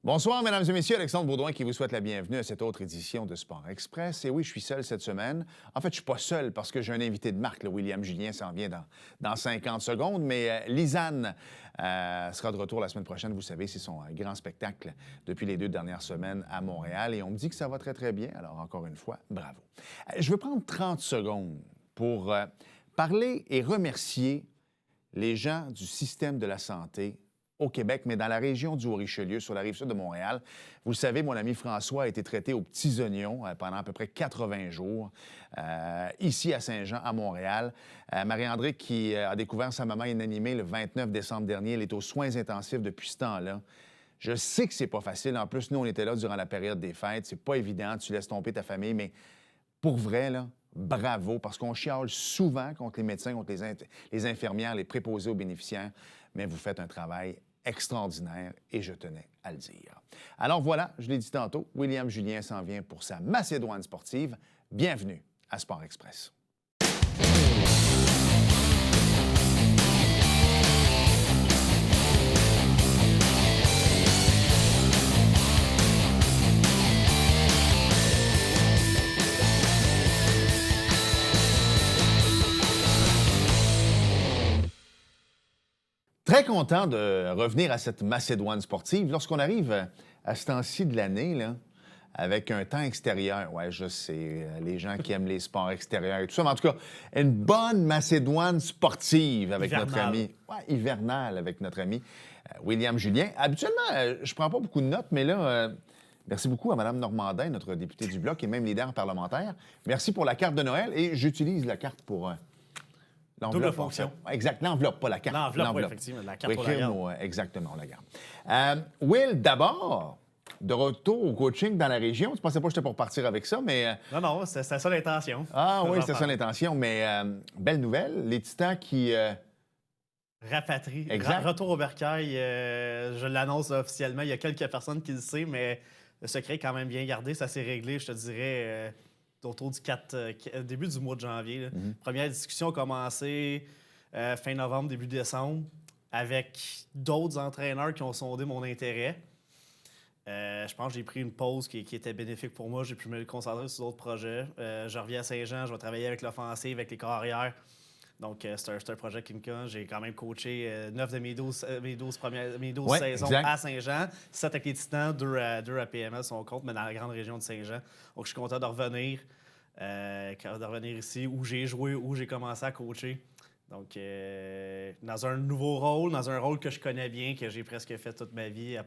Bonsoir, mesdames et messieurs. Alexandre Bourdouin qui vous souhaite la bienvenue à cette autre édition de Sport Express. Et oui, je suis seul cette semaine. En fait, je suis pas seul parce que j'ai un invité de marque. William Julien s'en vient dans 50 secondes. Mais Lisanne sera de retour la semaine prochaine. Vous savez, c'est son grand spectacle depuis les 2 dernières semaines à Montréal. Et on me dit que ça va très, très bien. Alors, encore une fois, bravo. Je veux prendre 30 secondes pour parler et remercier les gens du système de la santé au Québec, mais dans la région du Haut-Richelieu, sur la rive sud de Montréal. Vous le savez, mon ami François a été traité aux petits oignons pendant à peu près 80 jours, ici à Saint-Jean, à Montréal. Marie-André, qui a découvert sa maman inanimée le 29 décembre dernier, elle est aux soins intensifs depuis ce temps-là. Je sais que c'est pas facile. En plus, nous, on était là durant la période des fêtes. C'est pas évident. Tu laisses tomber ta famille, mais pour vrai, là, bravo, parce qu'on chiale souvent contre les médecins, contre les infirmières, les préposés aux bénéficiaires, mais vous faites un travail extraordinaire et je tenais à le dire. Alors voilà, je l'ai dit tantôt, William Julien s'en vient pour sa Macédoine sportive. Bienvenue à Sport Express. Très content de revenir à cette Macédoine sportive. Lorsqu'on arrive à ce temps-ci de l'année, là, avec un temps extérieur, ouais, je sais, les gens qui aiment les sports extérieurs et tout ça, mais en tout cas, une bonne Macédoine sportive avec notre ami, hivernale avec notre ami William Julien. Habituellement, je prends pas beaucoup de notes, mais là, merci beaucoup à Mme Normandin, notre députée du Bloc et même leader parlementaire. Merci pour la carte de Noël et j'utilise la carte pour... Double fonction. Exact, l'enveloppe, pas la carte. L'enveloppe, oui, effectivement. La carte, on la garde. Exactement, on la garde. Will, d'abord, de retour au coaching dans la région. Tu pensais pas que j'étais pour partir avec ça, mais... Non, c'était ça l'intention. Ah oui, c'était ça l'intention, mais belle nouvelle. Les Titans qui... Rapatrient. Exact. Retour au bercail, je l'annonce officiellement. Il y a quelques personnes qui le savent, mais le secret est quand même bien gardé. Ça s'est réglé, je te dirais... autour du début du mois de janvier. Première discussion a commencé fin novembre, début décembre, avec d'autres entraîneurs qui ont sondé mon intérêt. Je pense que j'ai pris une pause qui était bénéfique pour moi. J'ai pu me concentrer sur d'autres projets. Je reviens à Saint-Jean, je vais travailler avec l'offensive, avec les carrières. Donc, c'est un projet qui me colle. J'ai quand même coaché 9 de mes 12 saisons exact. à Saint-Jean, 7 avec les Titans, 2 à PML, si on compte, mais dans la grande région de Saint-Jean. Donc, je suis content de revenir ici, où j'ai joué, où j'ai commencé à coacher. Donc, dans un nouveau rôle, dans un rôle que je connais bien, que j'ai presque fait toute ma vie,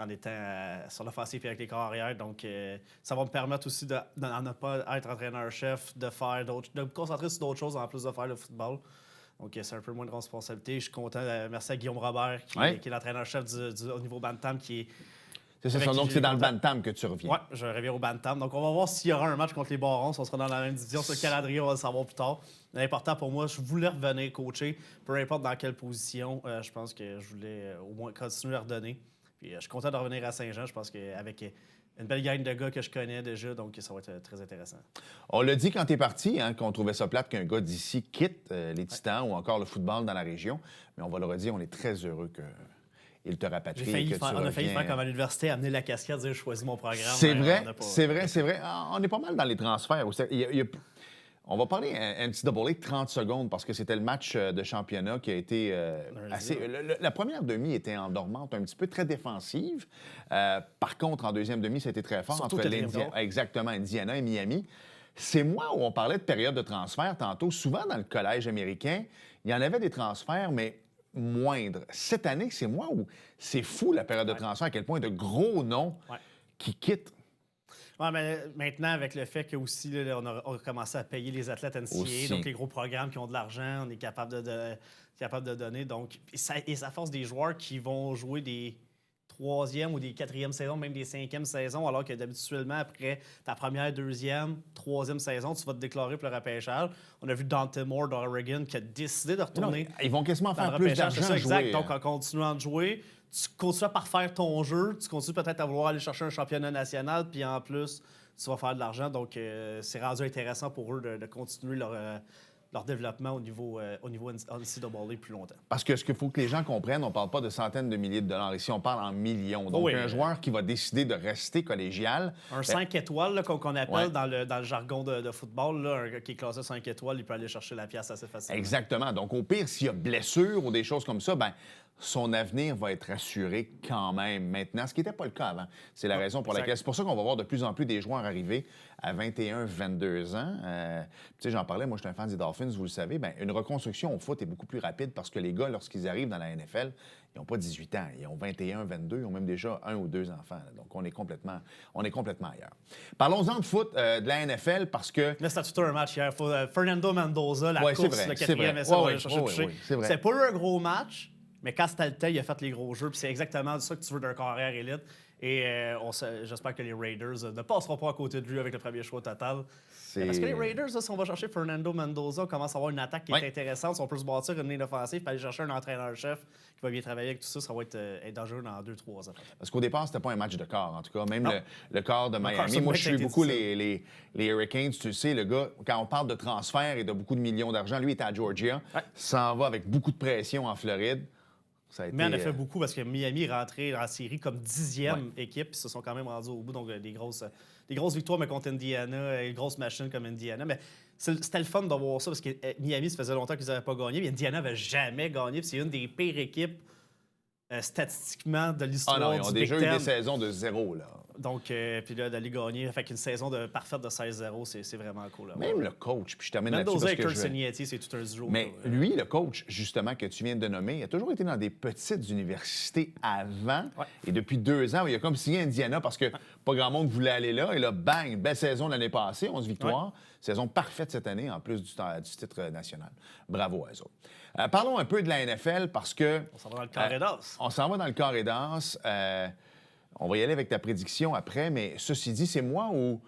en étant sur l'offensive et avec les carrières. Donc, ça va me permettre aussi de ne pas être entraîneur-chef, de me concentrer sur d'autres choses en plus de faire le football. Donc, c'est un peu moins de responsabilité. Je suis content. Merci à Guillaume Robert, qui est l'entraîneur-chef au niveau Bantam, qui est... C'est ça, donc c'est dans le Bantam que tu reviens. Oui, je reviens au Bantam. Donc, on va voir s'il y aura un match contre les Barons. On sera dans la même division. Sur le calendrier, on va le savoir plus tard. L'important pour moi, je voulais revenir coacher, peu importe dans quelle position. Je pense que je voulais au moins continuer à redonner. Puis, je suis content de revenir à Saint-Jean. Je pense qu'avec une belle gang de gars que je connais déjà, donc ça va être très intéressant. On l'a dit quand tu es parti, qu'on trouvait ça plate qu'un gars d'ici quitte les Titans ou encore le football dans la région. Mais on va le redire, on est très heureux qu'il te rapatrie. On a failli faire comme à l'université, amener la casquette, dire « je choisis mon programme ». C'est vrai, c'est vrai. On est pas mal dans les transferts. On va parler NCAA 30 secondes parce que c'était le match de championnat qui a été assez... La première demi était endormante, un petit peu très défensive. Par contre, en deuxième demi, ça a été très fort surtout entre Indiana et Miami. C'est moi où on parlait de période de transfert tantôt. Souvent, dans le collège américain, il y en avait des transferts, mais moindres. Cette année, c'est moi où c'est fou la période de transfert, à quel point de gros noms qui quittent. Oui, mais maintenant, avec le fait que aussi, là, on a commencé à payer les athlètes NCAA, donc les gros programmes qui ont de l'argent, on est capable de donner. Donc, et ça force des joueurs qui vont jouer des troisième ou des quatrièmes saisons, même des cinquièmes saisons, alors que d'habituellement, après ta première, deuxième, troisième saison, tu vas te déclarer pour le repêchage. On a vu Dante Moore d'Oregon qui a décidé de retourner. Non, ils vont quasiment faire plus d'argent à jouer. Exact. Donc, en continuant de jouer, tu continues à parfaire ton jeu, tu continues peut-être à vouloir aller chercher un championnat national, puis en plus, tu vas faire de l'argent. Donc, c'est rendu intéressant pour eux de continuer leur développement au niveau NCAA plus longtemps. Parce que ce qu'il faut que les gens comprennent, on ne parle pas de centaines de milliers de dollars ici, on parle en millions. Donc, Oui. un joueur qui va décider de rester collégial... Un 5 étoiles, là, qu'on appelle Ouais. dans le jargon de football, là, un gars qui est classé 5 étoiles, il peut aller chercher la pièce assez facilement. Exactement. Donc, au pire, s'il y a blessure ou des choses comme ça, ben son avenir va être assuré quand même maintenant, ce qui n'était pas le cas avant. C'est la raison pour laquelle... exact. C'est pour ça qu'on va voir de plus en plus des joueurs arriver à 21, 22 ans. Tu sais, j'en parlais, moi, je suis un fan des Dolphins, vous le savez. Bien, une reconstruction au foot est beaucoup plus rapide parce que les gars, lorsqu'ils arrivent dans la NFL, ils n'ont pas 18 ans. Ils ont 21, 22. Ils ont même déjà 1 ou 2 enfants. Là. Donc, on est complètement ailleurs. Parlons-en de foot, de la NFL, parce que... Mais c'était tout un match hier. Fernando Mendoza, la Ouais, c'est course, vrai, le c'est quatrième vrai. essai, on va Ouais, aller chercher ouais, le toucher. ouais, c'est vrai. C'était pas eu un gros match, mais quand c'était le temps, il a fait les gros jeux. Puis c'est exactement ça que tu veux d'un carrière élite. Et j'espère que les Raiders ne passeront pas à côté de lui avec le premier choix total. Parce que les Raiders, là, si on va chercher Fernando Mendoza, on commence à avoir une attaque qui est intéressante. Si on peut se bâtir une ligne offensive, puis aller chercher un entraîneur-chef qui va bien travailler avec tout ça, ça va être dangereux dans 2-3 ans. Parce qu'au départ, c'était pas un match de quart, en tout cas. Même Non. le quart de Miami. Carson Moi, je Wentz suis a été beaucoup difficile. les Hurricanes. Tu le sais, le gars, quand on parle de transfert et de beaucoup de millions d'argent, lui, il était à Georgia. Ouais. S'en va avec beaucoup de pression en Floride. Ça a été, Mais en a fait beaucoup parce que Miami est rentré en série comme 10e équipe. Puis ils se sont quand même rendus au bout. Donc, des grosses victoires, mais contre Indiana, et grosses machines comme Indiana. Mais c'était le fun de voir ça parce que Miami, ça faisait longtemps qu'ils n'avaient pas gagné. Mais Indiana n'avait jamais gagné. Puis c'est une des pires équipes statistiquement de l'histoire Ah non, ils ont du déjà Big eu Ten. des saisons de 0, là. Donc, puis là, d'aller gagner avec une saison parfaite de 16-0, c'est vraiment cool. Là. Même le coach, puis je termine là-dessus Mendoza parce et que Kurt je... Signetti, c'est tout un duo. Mais lui, le coach, justement, que tu viens de nommer, il a toujours été dans des petites universités avant. Ouais. Et depuis 2 ans, il a comme signé Indiana parce que pas grand monde voulait aller là. Et là, bang, belle saison l'année passée, 11 victoires. Saison parfaite cette année, en plus du titre national. Bravo à eux autres. Parlons un peu de la NFL parce que... On s'en va dans le carré d'as. On s'en va dans le carré d'as. On va y aller avec ta prédiction après, mais ceci dit, c'est moi où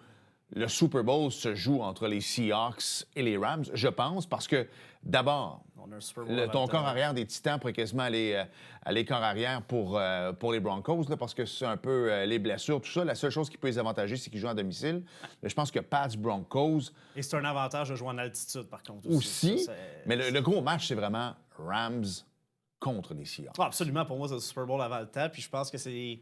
le Super Bowl se joue entre les Seahawks et les Rams, je pense, parce que d'abord, On a un Super Bowl ton avant corps le temps. arrière des Titans pourrait quasiment aller corps arrière pour les Broncos, là, parce que c'est un peu les blessures, tout ça. La seule chose qui peut les avantager, c'est qu'ils jouent à domicile. Mais je pense que Pats Broncos Et c'est un avantage de jouer en altitude, par contre. aussi. Ça, Mais le gros match, c'est vraiment Rams contre les Seahawks. Ah, absolument, pour moi, c'est le Super Bowl avant le temps. Puis je pense que c'est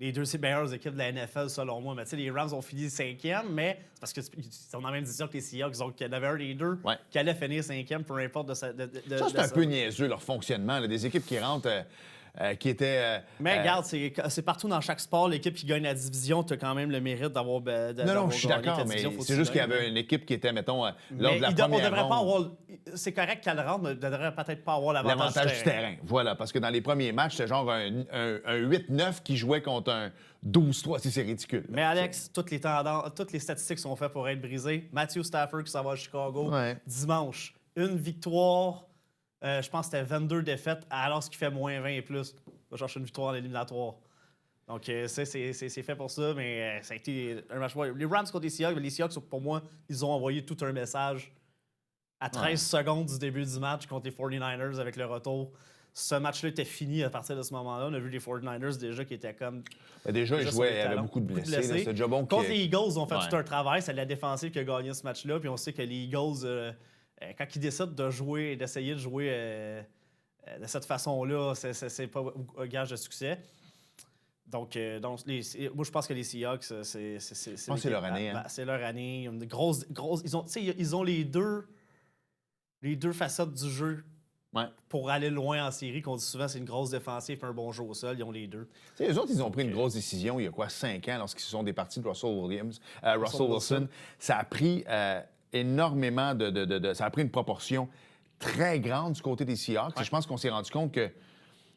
les deux meilleures équipes de la NFL, selon moi. Mais tu sais, les Rams ont fini 5e, mais c'est parce qu'ils sont dans la même division que les Seahawks. Donc, il y en avait un des deux Ouais. qui allait finir 5e, peu importe de sa. Ça, c'est un peu niaiseux, leur fonctionnement. Là, des équipes qui rentrent, qui étaient... Mais regarde, c'est partout dans chaque sport. L'équipe qui gagne la division, tu as quand même le mérite d'avoir. Non, je suis d'accord, mais c'est juste qu'il y avait une équipe qui était, mettons, lors de la on première devrait pas ronde. avoir. C'est correct qu'elle rentre, mais on devrait peut-être pas avoir L'avantage du terrain. Voilà, parce que dans les premiers matchs, c'était genre un 8-9 qui jouait contre un 12-3. C'est ridicule. Mais Alex, toutes les statistiques sont faites pour être brisées. Matthew Stafford qui s'en va à Chicago Ouais. dimanche. Une victoire, je pense que c'était 22 défaites, alors qu'il fait moins 20 et plus. On va chercher une victoire en éliminatoire. Donc, c'est fait pour ça, mais ça a été un match. Les Rams contre les Seahawks, pour moi, ils ont envoyé tout un message à 13 secondes du début du match contre les 49ers avec le retour. Ce match-là était fini à partir de ce moment-là. On a vu les 49ers déjà qui étaient comme. Déjà, ils sur jouaient, les il y avait talons. beaucoup de blessés. là. C'était déjà bon Contre les Eagles, ils ont fait Ouais. tout un travail. C'est la défensive qui a gagné ce match-là. Puis on sait que les Eagles, quand ils décident de jouer, d'essayer de jouer de cette façon-là, c'est pas un gage de succès. Donc moi, je pense que les Seahawks, c'est Je pense que c'est leur année. Hein? c'est leur année. Ils ont une grosse. Ils ont les deux facettes du jeu. Ouais. Pour aller loin en série, qu'on dit souvent, c'est une grosse défensive et un bon jeu au sol. Ils ont les deux. Tu sais, eux autres, ils ont pris une grosse décision il y a 5 ans lorsqu'ils se sont départis de Russell Wilson. Ça a pris énormément ça a pris une proportion très grande du côté des Seahawks. Ouais. Et je pense qu'on s'est rendu compte que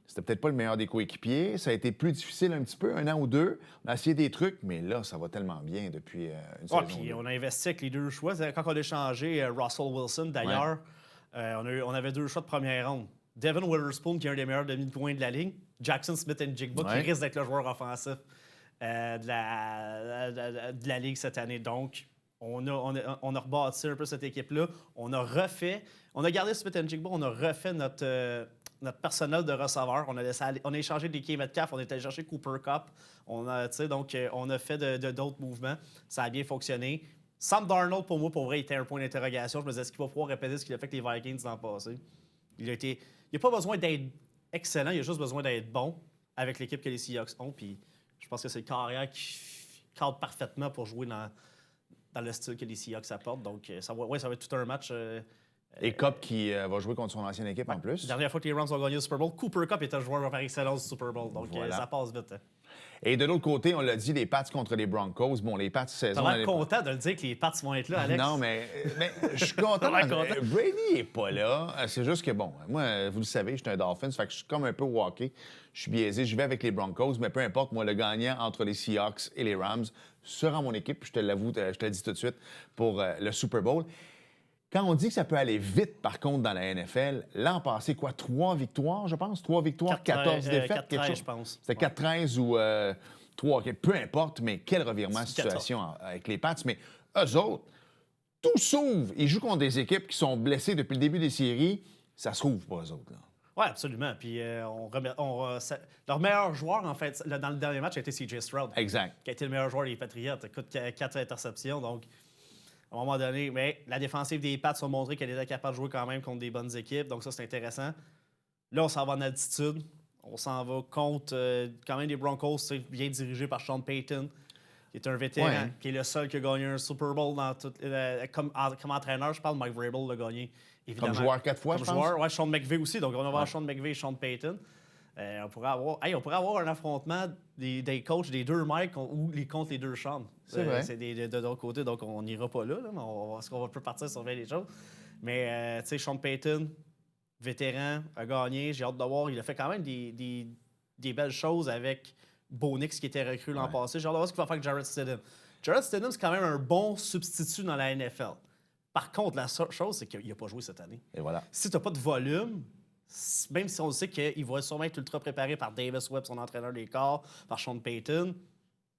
c'était peut-être pas le meilleur des coéquipiers. Ça a été plus difficile un petit peu, 1 an ou 2. On a essayé des trucs, mais là, ça va tellement bien depuis une saison. Puis on a investi avec les deux choix. Quand on a échangé Russell Wilson, d'ailleurs, on avait 2 choix de première ronde. Devin Witherspoon, qui est un des meilleurs demi-points de la ligue. Jackson Smith-Njigba, Ouais. qui risque d'être le joueur offensif de la ligue cette année. Donc, on a rebâti un peu cette équipe-là. On a gardé Smith-Njigba, on a refait notre personnel de receveur. On a échangé DK Metcalf, on est allé chercher Cooper Kupp. On a fait d'autres mouvements. Ça a bien fonctionné. Sam Darnold, pour moi, pour vrai, était un point d'interrogation. Je me disais, est-ce qu'il va pouvoir répéter ce qu'il a fait avec les Vikings l'an passé? Il n'a pas besoin d'être excellent, il a juste besoin d'être bon avec l'équipe que les Seahawks ont. Puis je pense que c'est le carrière qui cadre parfaitement pour jouer dans le style que les Seahawks apportent. Donc, ça va être tout un match. Et Kupp qui va jouer contre son ancienne équipe en plus. La dernière fois que les Rams ont gagné le Super Bowl, Cooper Kupp était le joueur par excellence du Super Bowl. Donc, Voilà. ça passe vite. Hein. Et de l'autre côté, on l'a dit, les Pats contre les Broncos. Bon, les Pats saison. T'as l'air content de le dire que les Pats vont être là, Alex. Non, mais je suis content. Brady n'est pas là. C'est juste que, bon, moi, vous le savez, je suis un Dolphins, fait que je suis comme un peu walké. Je suis biaisé. Je vais avec les Broncos, mais peu importe, moi, le gagnant entre les Seahawks et les Rams sera mon équipe. Je te l'avoue, je te le dis tout de suite, pour le Super Bowl. Quand on dit que ça peut aller vite, par contre, dans la NFL, l'an passé, 3 victoires, je pense? 3 victoires, 14 défaites, quelque chose? Je pense. C'était 4-13 ou 3, peu importe, mais quel revirement de 14. situation avec les Pats. Mais eux autres, tout s'ouvre. Ils jouent contre des équipes qui sont blessées depuis le début des séries. Ça s'ouvre pour eux autres, là. Oui, absolument. Puis leur meilleur joueur, en fait, dans le dernier match, a été C.J. Stroud. Exact. Qui a été le meilleur joueur des Patriots. Écoute, 4 interceptions, donc... À un moment donné, mais la défensive des Pats a montré qu'elle était capable de jouer quand même contre des bonnes équipes. Donc ça, c'est intéressant. Là, on s'en va en altitude. On s'en va contre quand même des Broncos, bien dirigés par Sean Payton, qui est un vétéran, qui est le seul qui a gagné un Super Bowl dans comme entraîneur. Je parle, Mike Vrabel l'a gagné, évidemment. Comme joueur 4 fois, comme je pense. Joueur, Sean McVay aussi. Donc on va voir Sean McVay et Sean Payton. On pourrait avoir un affrontement des coachs des deux Mike contre les deux Sean. C'est vrai. C'est de l'autre côté, donc on n'ira pas là, mais parce qu'on peut partir sur bien des choses. Mais, tu sais, Sean Payton, vétéran, a gagné. J'ai hâte de voir. Il a fait quand même des belles choses avec Bo Nix, qui était recru l'an passé. J'ai hâte de voir ce qu'il va faire avec Jarrett Stidham. Jarrett Stidham, c'est quand même un bon substitut dans la NFL. Par contre, la chose, c'est qu'il n'a pas joué cette année. Et voilà. Si tu n'as pas de volume, même si on sait qu'il va sûrement être ultra préparé par Davis Webb, son entraîneur des corps, par Sean Payton,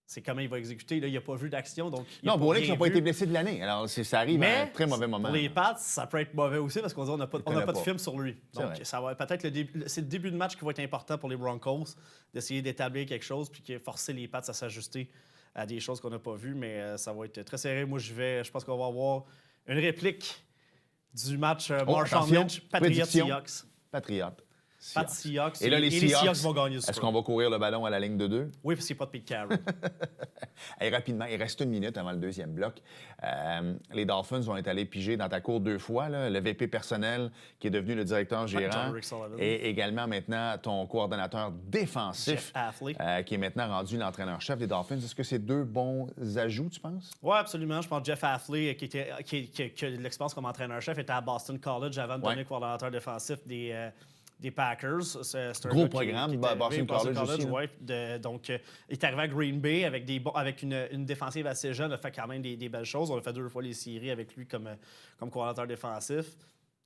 c'est comment il va exécuter. Là, il n'a pas vu d'action. Donc non, Bonix n'a pas été blessé de l'année. Alors, ça arrive à un très mauvais moment. Pour les Pats, ça peut être mauvais aussi parce qu'on dit on n'a pas de film sur lui. Donc, vrai. ça va peut-être c'est le début de match qui va être important pour les Broncos, d'essayer d'établir quelque chose puis forcer les Pats à s'ajuster à des choses qu'on n'a pas vues. Mais ça va être très serré. Moi, je pense qu'on va avoir une réplique du match Marshawn Lynch, Patriots Seahawks. Patriots. Pats Seahawks. Et là, les Seahawks vont gagner. Est-ce qu'on va courir le ballon à la ligne de 2? Oui, parce qu'il n'y a pas de Pete Carroll. Et rapidement, il reste 1 minute avant le deuxième bloc. Les Dolphins vont être allés piger dans ta cour 2 fois. Là, le VP personnel qui est devenu le directeur gérant. Et également maintenant ton coordonnateur défensif qui est maintenant rendu l'entraîneur-chef des Dolphins. Est-ce que c'est 2 bons ajouts, tu penses? Oui, absolument. Je pense que Jeff Hafley, qui a de l'expérience comme entraîneur-chef, était à Boston College avant de devenir coordonnateur défensif des Packers. C'est un gros programme, Boston College aussi. Ouais, donc, il est arrivé à Green Bay avec une défensive assez jeune. Il a fait quand même des belles choses. On a fait 2 fois les séries avec lui comme coordonnateur défensif.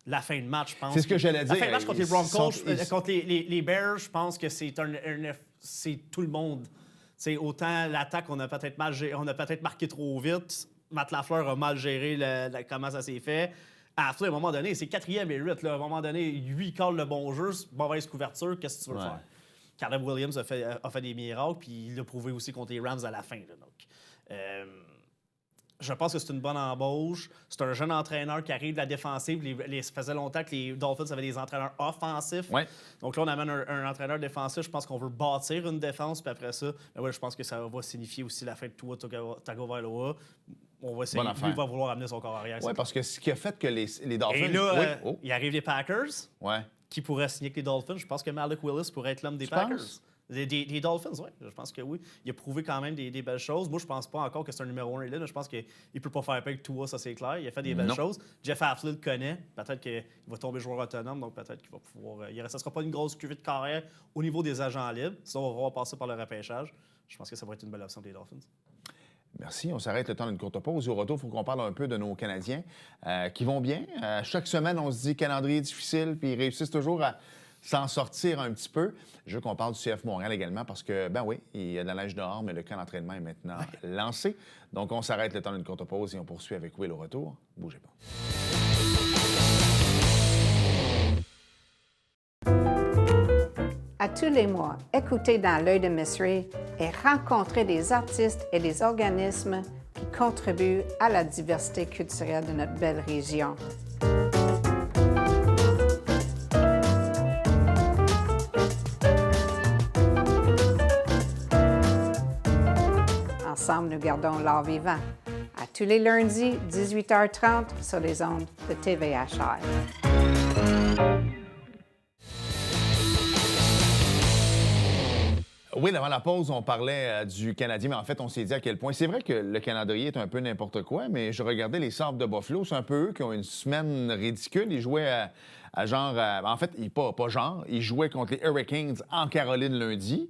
La fin de match, je pense. C'est ce que j'allais dire. La fin de match contre les Broncos, contre les Bears, je pense que c'est tout le monde. C'est autant l'attaque, on a peut-être marqué trop vite. Matt Lafleur a mal géré comment ça s'est fait. À un moment donné, c'est 4e et 8. Là. À un moment donné, 8 calls le bon jeu, mauvaise couverture, qu'est-ce que tu veux faire? Caleb Williams a fait des miracles, puis il l'a prouvé aussi contre les Rams à la fin. Là. Donc, je pense que c'est une bonne embauche. C'est un jeune entraîneur qui arrive de la défensive. Ça faisait longtemps que les Dolphins avaient des entraîneurs offensifs. Ouais. Donc là, on amène un entraîneur défensif. Je pense qu'on veut bâtir une défense, puis après ça, je pense que ça va signifier aussi la fin de Tua Tagovailoa. On va essayer. Lui, il va vouloir amener son corps arrière. Oui, parce que ce qui a fait que les Dolphins... Et là, il arrive les Packers, qui pourraient signer avec les Dolphins. Je pense que Malik Willis pourrait être l'homme des Packers. Des Dolphins, oui. Je pense que oui. Il a prouvé quand même des belles choses. Moi, je pense pas encore que c'est un numéro 1 là. Je pense qu'il peut pas faire peur avec Tua, ça c'est clair. Il a fait des belles choses. Jeff Hafley le connaît. Peut-être qu'il va tomber joueur autonome, donc peut-être qu'il va pouvoir... ça sera pas une grosse cuvée de carrière au niveau des agents libres. Sinon, on va voir passer par le repêchage. Je pense que ça va être une belle option des Dolphins. Merci. On s'arrête le temps d'une courte pause. Au retour, il faut qu'on parle un peu de nos Canadiens qui vont bien. Chaque semaine, on se dit calendrier difficile, puis ils réussissent toujours à s'en sortir un petit peu. Je veux qu'on parle du CF Montréal également parce que, ben oui, il y a de la neige dehors, mais le camp d'entraînement est maintenant lancé. Donc, on s'arrête le temps d'une courte pause et on poursuit avec Will au retour. Bougez pas. À tous les mois, écoutez Dans l'œil de Miss Ray et rencontrez des artistes et des organismes qui contribuent à la diversité culturelle de notre belle région. Ensemble, nous gardons l'art vivant. À tous les lundis, 18h30, sur les ondes de TVHR. Oui, avant la pause, on parlait du Canadien, mais en fait, on s'est dit à quel point. C'est vrai que le calendrier est un peu n'importe quoi, mais je regardais les Sabres de Buffalo. C'est un peu eux qui ont une semaine ridicule. Ils jouaient en fait, ils jouaient contre les Hurricanes en Caroline lundi.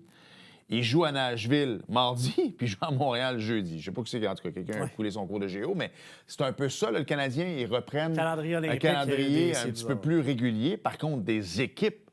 Ils jouent à Nashville mardi, puis ils jouent à Montréal jeudi. Je sais pas qui c'est, en tout cas, quelqu'un a coulé son cours de géo, mais c'est un peu ça, là, le Canadien. Ils reprennent un calendrier un petit peu plus régulier. Par contre, des équipes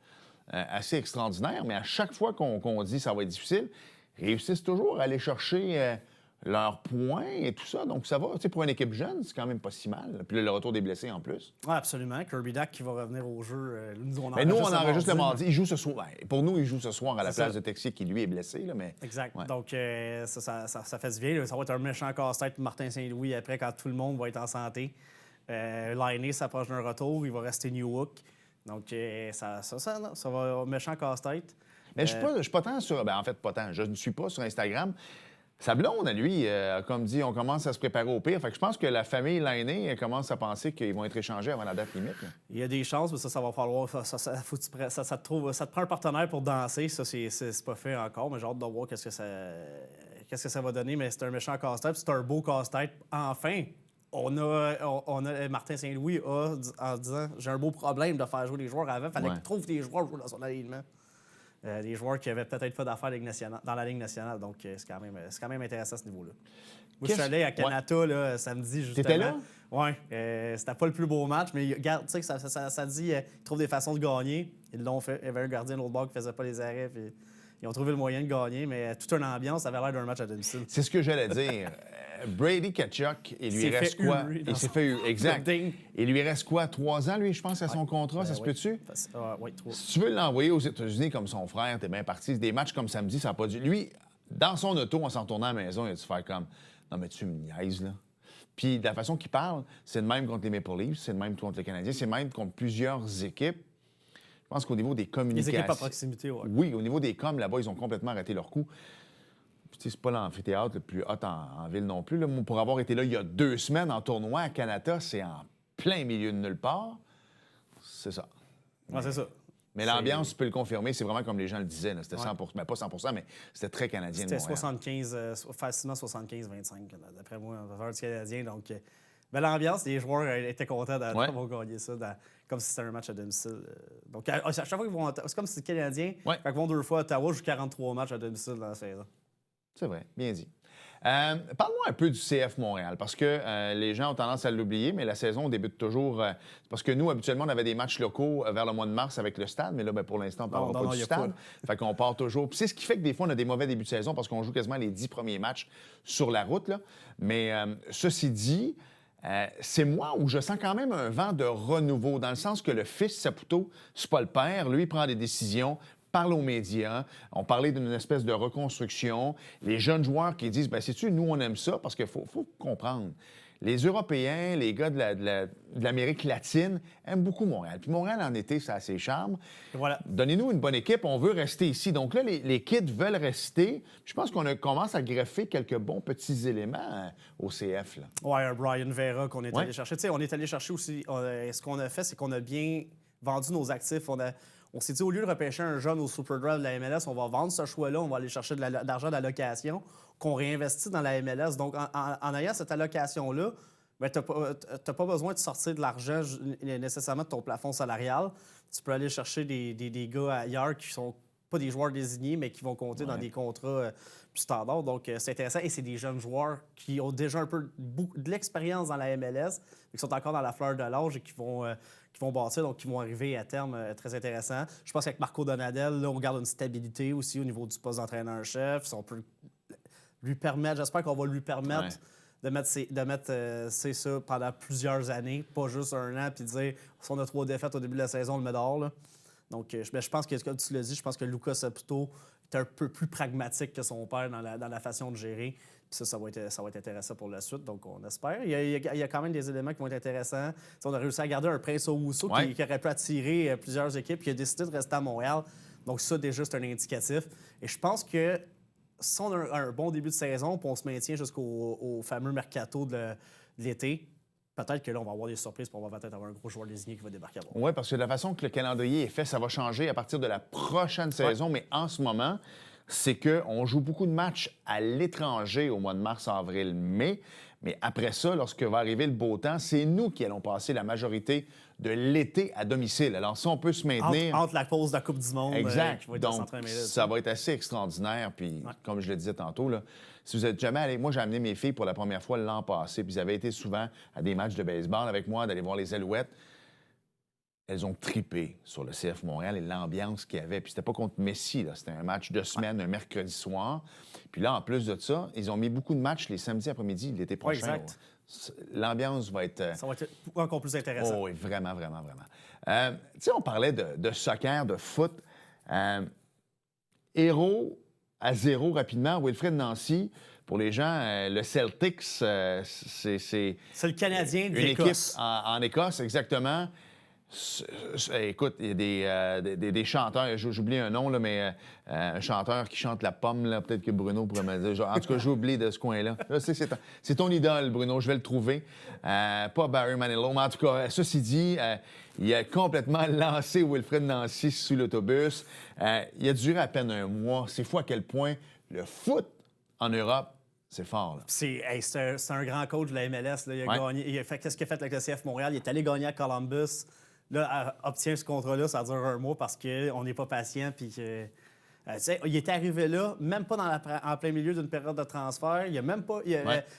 assez extraordinaires, mais à chaque fois qu'on dit que ça va être difficile, réussissent toujours à aller chercher leurs points et tout ça. Donc, ça va. Tu sais, pour une équipe jeune, c'est quand même pas si mal. Puis là, le retour des blessés en plus. Oui, absolument. Kirby Dach qui va revenir au jeu. Nous, on enregistre le mardi. Il joue ce soir. Pour nous, il joue ce soir à la place de Texier qui, lui, est blessé. Là, mais... Exact. Ouais. Donc, ça fait du bien. Ça va être un méchant casse-tête pour Martin Saint-Louis après, quand tout le monde va être en santé. Lainé s'approche d'un retour. Il va rester Newhook. Donc, ça va un méchant casse-tête. Mais je suis pas tant sur... en fait, pas tant. Je ne suis pas sur Instagram. Sa blonde, à lui, comme dit, on commence à se préparer au pire. Fait que je pense que la famille Lainé commence à penser qu'ils vont être échangés avant la date limite. Là. Il y a des chances, mais ça va falloir... Ça te prend un partenaire pour danser. Ça, c'est pas fait encore, mais j'ai hâte de voir qu'est-ce que ça va donner. Mais c'est un méchant casse-tête. C'est un beau casse-tête. Enfin, on a Martin Saint-Louis en disant « J'ai un beau problème de faire jouer les joueurs avant. » Il fallait qu'il trouve des joueurs dans son alignement. Des joueurs qui avaient peut-être pas d'affaires dans la Ligue nationale. Donc, c'est quand même intéressant à ce niveau-là. Moi, je suis allé à Canada là, samedi, justement. T'étais là? Oui. C'était pas le plus beau match, mais regarde, tu sais, ça dit ils trouvent des façons de gagner. Ils l'ont fait. Il y avait un gardien de l'autre bord qui faisait pas les arrêts. Puis ils ont trouvé le moyen de gagner, mais toute une ambiance, ça avait l'air d'un match à domicile. C'est ce que j'allais dire. Brady Tkachuk, il lui reste quoi? Il s'est fait exact. Il lui reste quoi? 3 ans, lui, je pense, à son contrat, ça se peut-tu? Oui, 3. Si tu veux l'envoyer aux États-Unis comme son frère, t'es bien parti. Des matchs comme samedi, ça n'a pas dû... Lui, dans son auto, en s'en retournant à la maison, il a dû faire comme « Non, mais tu me niaises, là. » Puis de la façon qu'il parle, c'est le même contre les Maple Leafs, c'est le même contre les Canadiens, c'est le même contre plusieurs équipes. Je pense qu'au niveau des communications... Les équipes à proximité, oui. Oui, au niveau des coms, là-bas, ils ont complètement arrêté leur coup. C'est pas l'amphithéâtre le plus hot en ville non plus. Là. Moi, pour avoir été là il y a 2 semaines en tournoi à Canada, c'est en plein milieu de nulle part. C'est ça. Ouais, c'est ça. Mais l'ambiance, tu peux le confirmer, c'est vraiment comme les gens le disaient. Là. C'était 100%, mais pas 100%, mais c'était très canadien. C'était facilement 75-25, d'après moi, en faveur du Canadien. Donc, l'ambiance, les joueurs étaient contents d'avoir gagné ça, comme si c'était un match à domicile. Donc, à chaque fois qu'ils vont... C'est comme si les Canadiens, quand ils vont 2 fois à Ottawa, jouent 43 matchs à domicile dans la saison. C'est vrai, bien dit. Parle-moi un peu du CF Montréal, parce que les gens ont tendance à l'oublier, mais la saison débute toujours... parce que nous, habituellement, on avait des matchs locaux vers le mois de mars avec le stade, mais là, pour l'instant, on ne parlera pas du stade. Fait qu'on part toujours... Puis c'est ce qui fait que des fois, on a des mauvais débuts de saison, parce qu'on joue quasiment les 10 premiers matchs sur la route. Là. Mais ceci dit, c'est moi où je sens quand même un vent de renouveau, dans le sens que le fils Saputo, c'est pas le père, lui, il prend des décisions, parle aux médias. On parlait d'une espèce de reconstruction. Les jeunes joueurs qui disent, bien, sais-tu, nous, on aime ça parce qu'il faut comprendre. Les Européens, les gars de l'Amérique latine aiment beaucoup Montréal. Puis Montréal, en été, ça a ses charmes. Voilà. Donnez-nous une bonne équipe, on veut rester ici. Donc là, les kids veulent rester. Je pense qu'on commence à greffer quelques bons petits éléments au CF. Oui, un Brian Vera qu'on est allé chercher. Tu sais, on est allé chercher aussi... ce qu'on a fait, c'est qu'on a bien vendu nos actifs. On s'est dit, au lieu de repêcher un jeune au Super Draft de la MLS, on va vendre ce choix-là, on va aller chercher de l'argent d'allocation qu'on réinvestit dans la MLS. Donc, en ayant cette allocation-là, ben, tu n'as pas besoin de sortir de l'argent nécessairement de ton plafond salarial. Tu peux aller chercher des gars ailleurs qui sont pas des joueurs désignés, mais qui vont compter dans des contrats plus standards. Donc, c'est intéressant. Et c'est des jeunes joueurs qui ont déjà un peu de l'expérience dans la MLS, mais qui sont encore dans la fleur de l'âge et qui vont bâtir, donc qui vont arriver à terme très intéressant. Je pense qu'avec Marco Donadel, là, on garde une stabilité aussi au niveau du poste d'entraîneur-chef. Si on peut lui permettre, j'espère qu'on va lui permettre de mettre ça pendant plusieurs années, pas juste 1 an, puis de dire si on a 3 défaites au début de la saison, on le met dehors. Là. Donc, je pense que, comme tu l'as dit, je pense que Lucas Saputo, un peu plus pragmatique que son père dans la façon de gérer. Puis ça va être intéressant pour la suite, donc on espère. Il y a quand même des éléments qui vont être intéressants. T'sais, on a réussi à garder un Prince Owusu qui aurait pu attirer plusieurs équipes, puis il a décidé de rester à Montréal. Donc ça, déjà, c'est un indicatif. Et je pense que si on a un bon début de saison, puis on se maintient jusqu'au fameux mercato de l'été, peut-être que là, on va avoir des surprises, puis on va peut-être avoir un gros joueur désigné qui va débarquer à Montréal. Oui, parce que de la façon que le calendrier est fait, ça va changer à partir de la prochaine saison, mais en ce moment, c'est qu'on joue beaucoup de matchs à l'étranger au mois de mars, avril, mai. Mais après ça, lorsque va arriver le beau temps, c'est nous qui allons passer la majorité de l'été à domicile. Alors, si on peut se maintenir... Entre la pause de la Coupe du monde. Exact. Qui va être Donc, ça va être assez extraordinaire. Puis, comme je le disais tantôt, là, si vous êtes jamais allé... Moi, j'ai amené mes filles pour la première fois l'an passé, puis ils avaient été souvent à des matchs de baseball avec moi, d'aller voir les Alouettes. Elles ont tripé sur le CF Montréal et l'ambiance qu'il y avait. Puis c'était pas contre Messi, là. C'était un match de semaine, un mercredi soir. Puis là, en plus de ça, ils ont mis beaucoup de matchs les samedis après-midi l'été prochain. Exact. L'ambiance va être... Ça va être encore plus intéressant. Oh oui, vraiment, vraiment, vraiment. Tu sais, on parlait de soccer, de foot. Héros à 0 rapidement, Wilfred Nancy. Pour les gens, le Celtics, c'est le Canadien de une équipe l'Écosse. en Écosse, exactement. Écoute, il y a des chanteurs, j'oublie un nom, là, mais un chanteur qui chante la pomme, là, peut-être que Bruno pourrait me dire. Genre, en tout cas, j'oublie de ce coin-là. Je sais, c'est ton idole, Bruno, je vais le trouver. Pas Barry Manilow, mais en tout cas, ceci dit, il a complètement lancé Wilfred Nancy sous l'autobus. Il a duré à peine un mois. C'est fou à quel point le foot en Europe, c'est fort. Là. C'est un grand coach de la MLS. Là. Il a gagné. Qu'est-ce qu'il a fait avec le CF Montréal? Il est allé gagner à Columbus. Là, obtient ce contrat-là, ça dure un mois parce qu'on n'est pas patient. Puis il était arrivé là, même pas en plein milieu d'une période de transfert. Il a même pas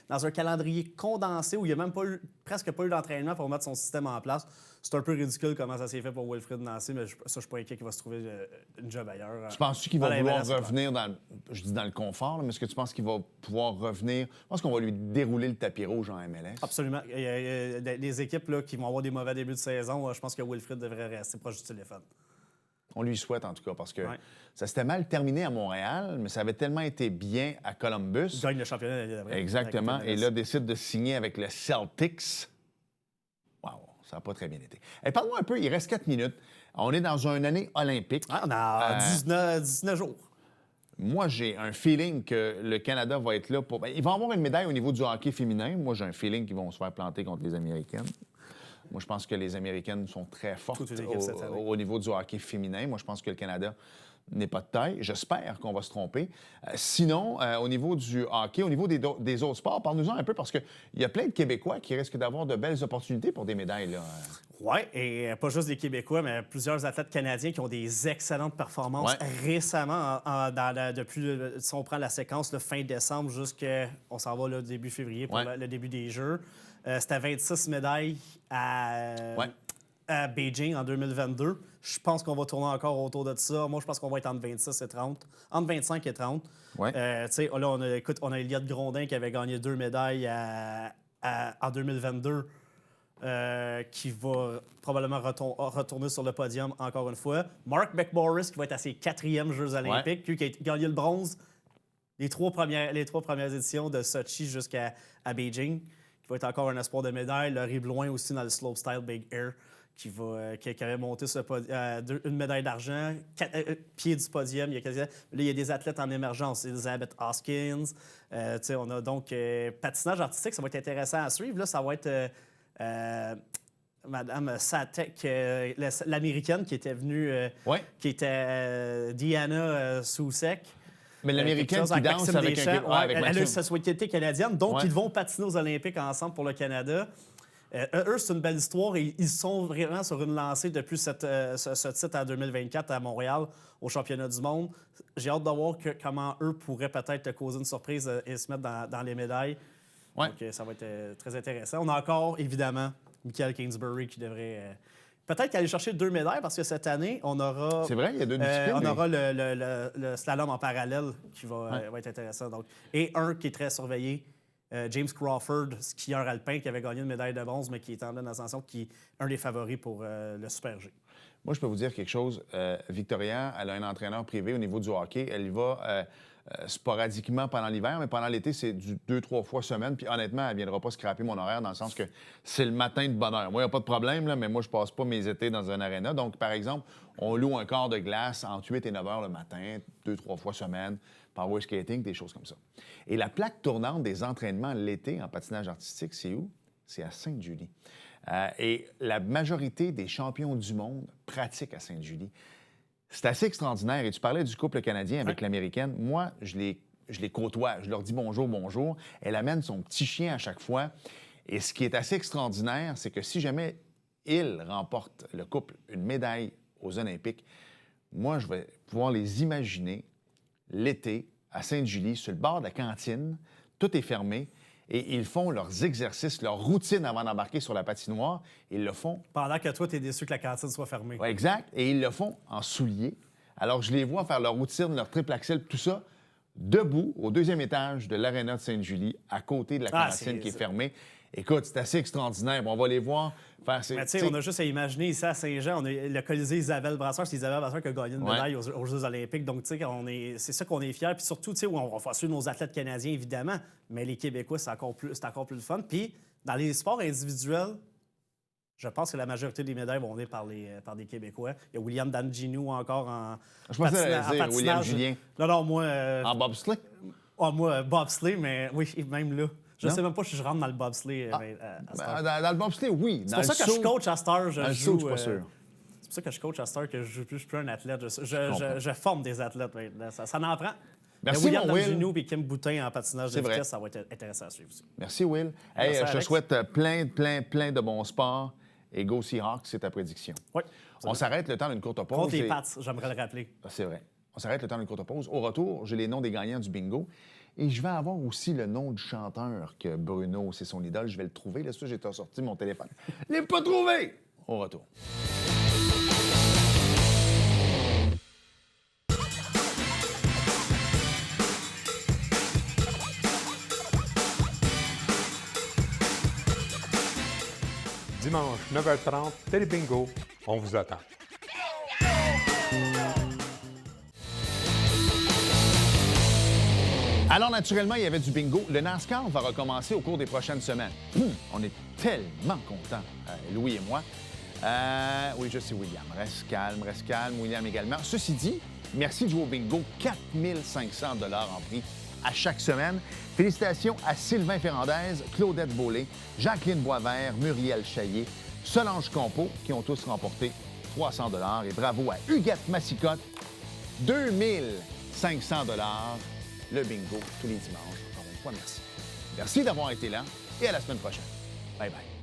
dans un calendrier condensé où il n'a même pas presque pas eu d'entraînement pour mettre son système en place. C'est un peu ridicule comment ça s'est fait pour Wilfred Nancy, mais je suis pas inquiet qu'il va se trouver une job ailleurs. Tu penses-tu qu'il va vouloir revenir dans le confort, là, mais est-ce que tu penses qu'il va pouvoir revenir? Je pense qu'on va lui dérouler le tapis rouge en MLS. Absolument. Il y a des équipes là, qui vont avoir des mauvais débuts de saison. Je pense que Wilfred devrait rester proche du téléphone. On lui souhaite, en tout cas, parce que ça s'était mal terminé à Montréal, mais ça avait tellement été bien à Columbus. Il gagne le championnat de l'année. Exactement. Et là, décide de signer avec le Celtics. Wow, ça n'a pas très bien été. Parle-moi un peu, il reste 4 minutes. On est dans une année olympique. On a 19 jours. Moi, j'ai un feeling que le Canada va être là pour... il va avoir une médaille au niveau du hockey féminin. Moi, j'ai un feeling qu'ils vont se faire planter contre les Américaines. Moi, je pense que les Américaines sont très fortes au niveau du hockey féminin. Moi, je pense que le Canada n'est pas de taille. J'espère qu'on va se tromper. Sinon, au niveau du hockey, au niveau des autres sports, parle-nous-en un peu parce qu'il y a plein de Québécois qui risquent d'avoir de belles opportunités pour des médailles. Oui, et pas juste des Québécois, mais plusieurs athlètes canadiens qui ont des excellentes performances récemment, depuis, si on prend la séquence de fin décembre jusqu'on s'en va là, début février pour le début des Jeux. C'était 26 médailles à Beijing en 2022. Je pense qu'on va tourner encore autour de ça. Moi, je pense qu'on va être entre 26 et 30. Entre 25 et 30. Là, on a Eliott Grondin qui avait gagné 2 médailles en 2022. Qui va probablement retourner sur le podium encore une fois. Mark McMorris, qui va être à ses 4e Jeux olympiques, lui qui a gagné le bronze les trois premières éditions de Sochi jusqu'à Beijing, qui va être encore un espoir de médaille. Laurie Bloin aussi dans le slopestyle Big Air, qui avait monté une médaille d'argent, 4 pieds du podium. Là, il y a des athlètes en émergence, Elizabeth Hoskins. On a donc patinage artistique, ça va être intéressant à suivre. Là, ça va être... Madame Satek, l'Américaine qui était venue, qui était Diana Sousek. Mais l'Américaine qui danse avec Deschamps, avec elle Maxime. a eu sa souveraineté canadienne, donc ils vont patiner aux Olympiques ensemble pour le Canada. Eux, c'est une belle histoire et ils sont vraiment sur une lancée depuis ce titre en 2024 à Montréal au championnat du monde. J'ai hâte de voir comment eux pourraient peut-être causer une surprise et se mettre dans les médailles. Donc, ça va être très intéressant. On a encore, évidemment, Michael Kingsbury qui devrait peut-être aller chercher 2 médailles parce que cette année, on aura... C'est vrai, il y a 2 disciplines. On aura le slalom en parallèle qui va être intéressant. Donc. Et un qui est très surveillé, James Crawford, skieur alpin qui avait gagné une médaille de bronze, mais qui est en pleine ascension, qui est un des favoris pour le Super G. Moi, je peux vous dire quelque chose. Victoria, elle a un entraîneur privé au niveau du hockey. Elle y va sporadiquement pendant l'hiver, mais pendant l'été, c'est du 2-3 fois semaine. Puis honnêtement, elle ne viendra pas scraper mon horaire dans le sens que c'est le matin de bonne heure. Moi, il n'y a pas de problème, là, mais moi, je passe pas mes étés dans un aréna. Donc, par exemple, on loue un quart de glace entre 8 et 9 heures le matin, 2-3 fois semaine, power skating, des choses comme ça. Et la plaque tournante des entraînements l'été en patinage artistique, c'est où? C'est à Sainte-Julie. Et la majorité des champions du monde pratiquent à Sainte-Julie. C'est assez extraordinaire. Et tu parlais du couple canadien avec l'Américaine. Moi, je les côtoie. Je leur dis bonjour, bonjour. Elle amène son petit chien à chaque fois. Et ce qui est assez extraordinaire, c'est que si jamais ils remportent, le couple, une médaille aux Olympiques, moi, je vais pouvoir les imaginer l'été à Sainte-Julie, sur le bord de la cantine. Tout est fermé. Et ils font leurs exercices, leur routine avant d'embarquer sur la patinoire. Ils le font. Pendant que toi, tu es déçu que la cantine soit fermée. Ouais, exact. Et ils le font en souliers. Alors, je les vois faire leur routine, leur triple axel, tout ça, debout, au deuxième étage de l'aréna de Sainte-Julie, à côté de la cantine qui est fermée. Écoute, c'est assez extraordinaire. On va les voir faire ces... Mais tu sais, on a juste à imaginer ici à Saint-Jean, on a le Colisée Isabelle Brasseur, c'est Isabelle Brasseur qui a gagné une médaille aux Jeux olympiques. Donc, tu sais, c'est ça qu'on est fiers. Puis surtout, tu sais, on va faire suivre nos athlètes canadiens, évidemment, mais les Québécois, c'est encore plus le fun. Puis, dans les sports individuels, je pense que la majorité des médailles vont venir par des Québécois. Il y a William Danginou encore en Je pensais à dire William Julien. Non, moi... En bobsleigh? Moi, bobsleigh, mais oui, même là. Je ne sais même pas si je rentre dans le bobsleigh. Dans le bobsleigh, oui. C'est pour ça que je coach à Star. Je suis pas sûr. C'est pour ça que je coach à Star, que je ne suis plus un athlète. Je forme des athlètes maintenant. Ça en prend. Merci, William mon Will. Danginou et Kim Boutin en patinage de vitesse, ça va être intéressant à suivre aussi. Merci, Will. Hey, je te souhaite plein de bons sports. Et Go Seahawks, c'est ta prédiction. Oui. On s'arrête le temps d'une courte pause. Contre les Pats, j'aimerais le rappeler. C'est vrai. On s'arrête le temps d'une courte pause. Au retour, j'ai les noms des gagnants du bingo. Et je vais avoir aussi le nom du chanteur que Bruno, c'est son idole. Je vais le trouver. Là, ça, j'ai sorti mon téléphone. Je l'ai pas trouvé! Au retour. Dimanche, 9h30, Télé Bingo. On vous attend. Alors, naturellement, il y avait du bingo. Le NASCAR va recommencer au cours des prochaines semaines. On est tellement contents, Louis et moi. Oui, je sais, William. Reste calme, William également. Ceci dit, merci de jouer au bingo. 4 500 $ en prix à chaque semaine. Félicitations à Sylvain Ferrandez, Claudette Beaulé, Jacqueline Boisvert, Muriel Chaillé, Solange Compeau, qui ont tous remporté 300 $. Et bravo à Huguette Massicotte, 2 500 $. Le bingo tous les dimanches. Encore une fois, merci. Merci d'avoir été là et à la semaine prochaine. Bye bye.